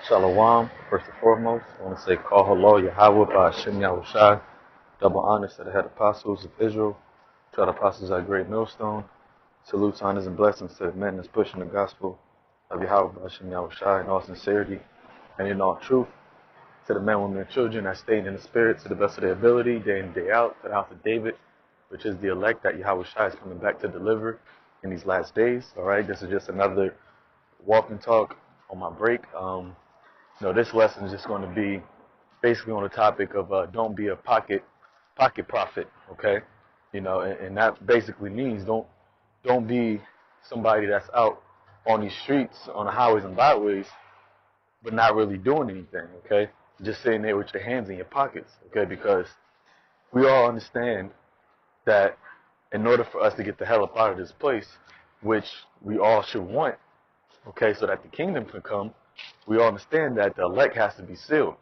Shalom, first and foremost. I want to say call hello Yahweh by Hashem Yahushai. Double honors to the head apostles of Israel, to the apostles at Great Millstone. Salutes, honors, and blessings to the men that's pushing the gospel of Yahweh by Hashem Yahushai in all sincerity and in all truth. To the men, women, and children that stayed in the spirit to the best of their ability, day in, day out, to the house of David, which is the elect that Yahushai is coming back to deliver in these last days. All right, this is just another walk and talk on my break. This lesson is just going to be basically on the topic of don't be a pocket prophet, okay? And that basically means don't be somebody that's out on these streets, on the highways and byways, but not really doing anything, okay? Just sitting there with your hands in your pockets, okay? Because we all understand that in order for us to get the hell up out of this place, which we all should want, okay, so that the kingdom can come, we all understand that the elect has to be sealed,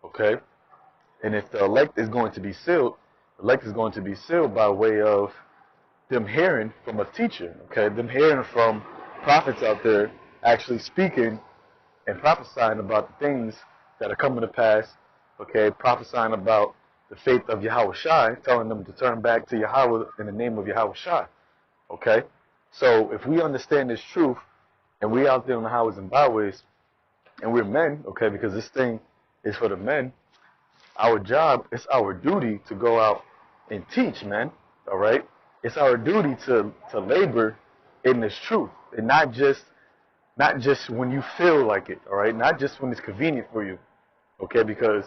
okay? And if the elect is going to be sealed, the elect is going to be sealed by way of them hearing from a teacher, okay? Them hearing from prophets out there actually speaking and prophesying about the things that are coming to pass, okay? Prophesying about the faith of Yahushai, telling them to turn back to Yahweh in the name of Yahushai, okay? So if we understand this truth and we out there on the highways and byways, and we're men, okay, because this thing is for the men, our job, it's our duty to go out and teach, man, all right? It's our duty to labor in this truth, and not just when you feel like it, all right? Not just when it's convenient for you, okay? Because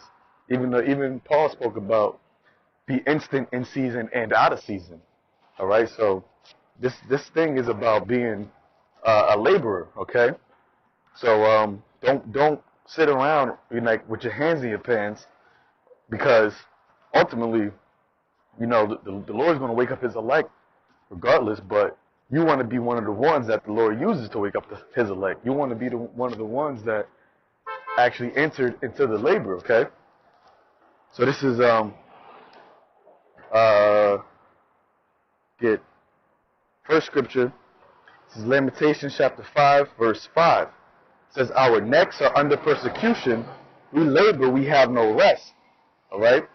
even Paul spoke about be instant in season and out of season, all right? So this thing is about being a laborer, okay? So don't sit around with your hands in your pants, because ultimately, the Lord's going to wake up His elect regardless. But you want to be one of the ones that the Lord uses to wake up His elect. You want to be one of the ones that actually entered into the labor. Okay. So this is get first scripture. This is Lamentations chapter 5, verse 5. It says, our necks are under persecution. We labor, we have no rest. All right.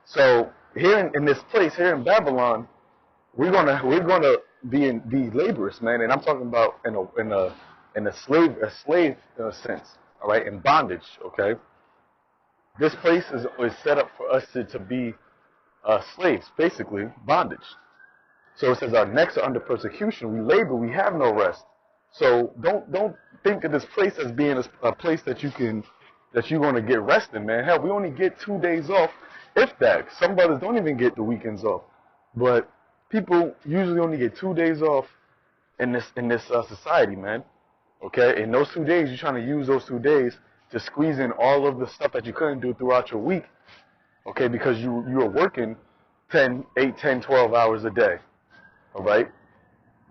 So here in this place, here in Babylon, we're gonna be laborers, man. And I'm talking about in a slave sense. All right, in bondage. Okay. This place is set up for us to be slaves, basically bondage. So it says our necks are under persecution. We labor, we have no rest. So don't think of this place as being a place that you're going to get rest in, man. Hell, we only get 2 days off, if that. Some brothers don't even get the weekends off, but people usually only get 2 days off in this society, man. Okay, in those 2 days, you're trying to use those 2 days to squeeze in all of the stuff that you couldn't do throughout your week. Okay, because you are working 8, 10, 12 hours a day. All right.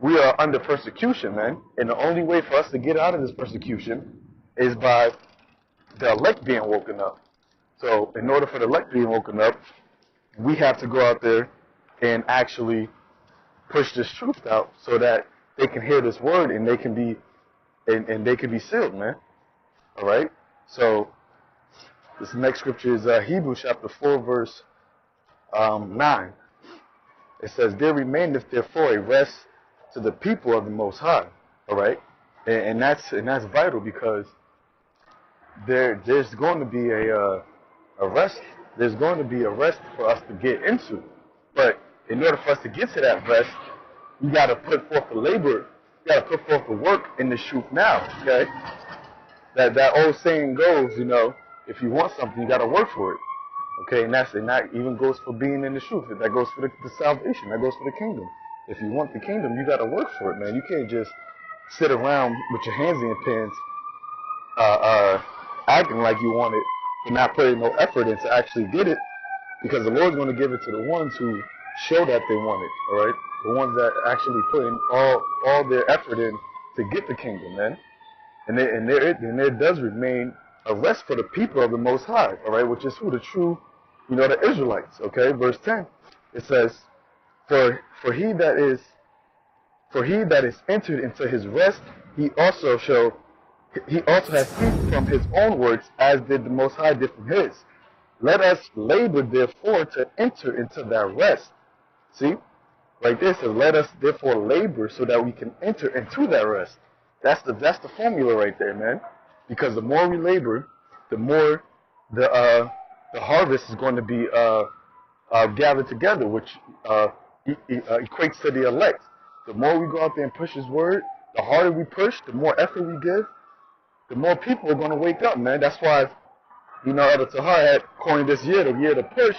We are under persecution, man. And the only way for us to get out of this persecution is by the elect being woken up. So in order for the elect being woken up, we have to go out there and actually push this truth out so that they can hear this word and they can be sealed, man. All right? So this next scripture is Hebrews chapter 4, verse 9. It says, there remaineth therefore a rest to the people of the Most High, all right, and that's vital, because there's going to be a rest. There's going to be a rest for us to get into, but in order for us to get to that rest, you got to put forth the labor. You got to put forth the work in the truth now. Okay, that old saying goes, if you want something, you got to work for it. Okay, and that even goes for being in the truth. That goes for the salvation. That goes for the kingdom. If you want the kingdom, you got to work for it, man. You can't just sit around with your hands in your pants, acting like you want it, and not putting no effort in to actually get it, because the Lord's going to give it to the ones who show that they want it, all right? The ones that actually put in all their effort in to get the kingdom, man. And there does remain a rest for the people of the Most High, all right, which is who? The true, the Israelites, okay? Verse 10, it says, For he that is entered into his rest, he also shall he also has ceased from his own works, as did the Most High did from his. Let us labor, therefore, to enter into that rest. See? Right there says, let us therefore labor so that we can enter into that rest. That's the formula right there, man. Because the more we labor, the more the harvest is going to be gathered together, which equates to the elect. The more we go out there and push His word, the harder we push, the more effort we give, the more people are going to wake up, man. That's why, Elder Tahar had coined this year, the year to push.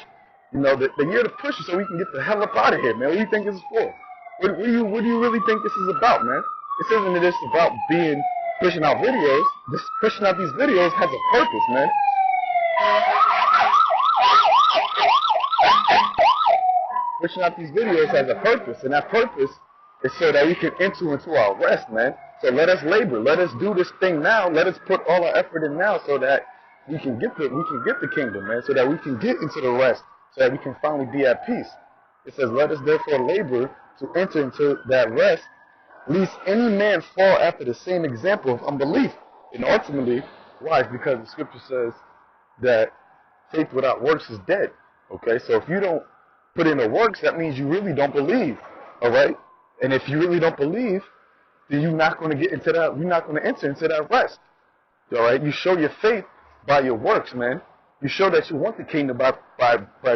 The year to push is so we can get the hell up out of here, man. What do you think this is for? What do you really think this is about, man? This isn't just about pushing out videos. This pushing out these videos has a purpose, man. Pushing out these videos has a purpose, and that purpose is so that we can enter into our rest, man. So let us labor. Let us do this thing now. Let us put all our effort in now so that we can get the kingdom, man. So that we can get into the rest. So that we can finally be at peace. It says, let us therefore labor to enter into that rest, lest any man fall after the same example of unbelief. And ultimately, why? It's because the scripture says that faith without works is dead. Okay, so if you don't put in the works, that means you really don't believe. All right? And if you really don't believe, then you're not going to get into that. You're not going to enter into that rest. All right? You show your faith by your works, man. You show that you want the kingdom by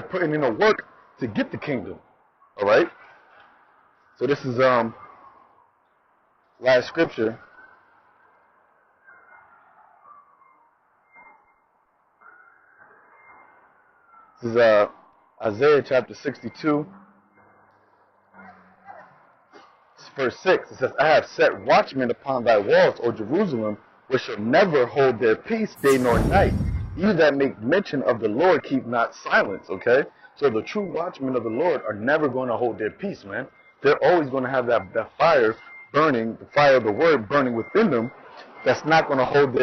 putting in the work to get the kingdom. All right? So this is last scripture. This is Isaiah chapter 62, verse 6. It says, I have set watchmen upon thy walls, O Jerusalem, which shall never hold their peace day nor night. You that make mention of the Lord keep not silence, okay? So the true watchmen of the Lord are never going to hold their peace, man. They're always going to have that fire burning, the fire of the word burning within them. That's not going to hold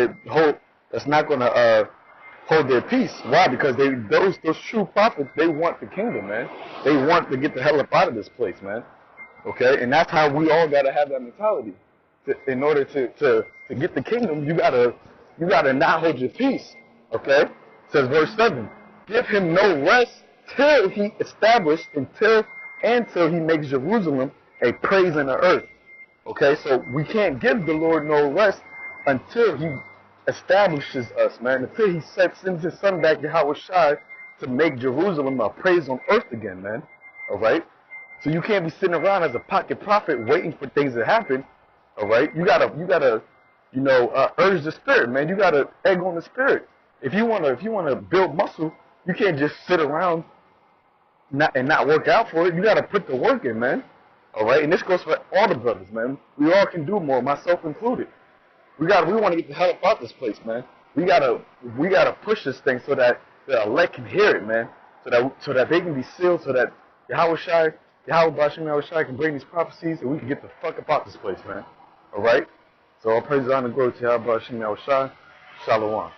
their peace. Why? Because those true prophets, they want the kingdom, man. They want to get the hell up out of this place, man. Okay? And that's how we all got to have that mentality. In order to get the kingdom, you gotta not hold your peace. Okay? It says verse 7. Give him no rest till he established until he makes Jerusalem a praise in the earth. Okay? So we can't give the Lord no rest until he establishes us, man. Until he sends his son back, Yahweh Shai, to make Jerusalem a praise on earth again, man. Alright? So you can't be sitting around as a pocket prophet waiting for things to happen. Alright? You gotta urge the spirit, man. You gotta egg on the spirit. If you wanna build muscle, you can't just sit around and not work out for it. You gotta put the work in, man. Alright? And this goes for all the brothers, man. We all can do more, myself included. We want to get the hell up out this place, man. We gotta push this thing so that the elect can hear it, man. So that they can be sealed, so that Yahweh Bashim Yahweh Shai can bring these prophecies, and we can get the fuck up out this place, man. Alright? So all praise, honor, and glory to Yahweh Bashim Yahweh Shai. Shalom.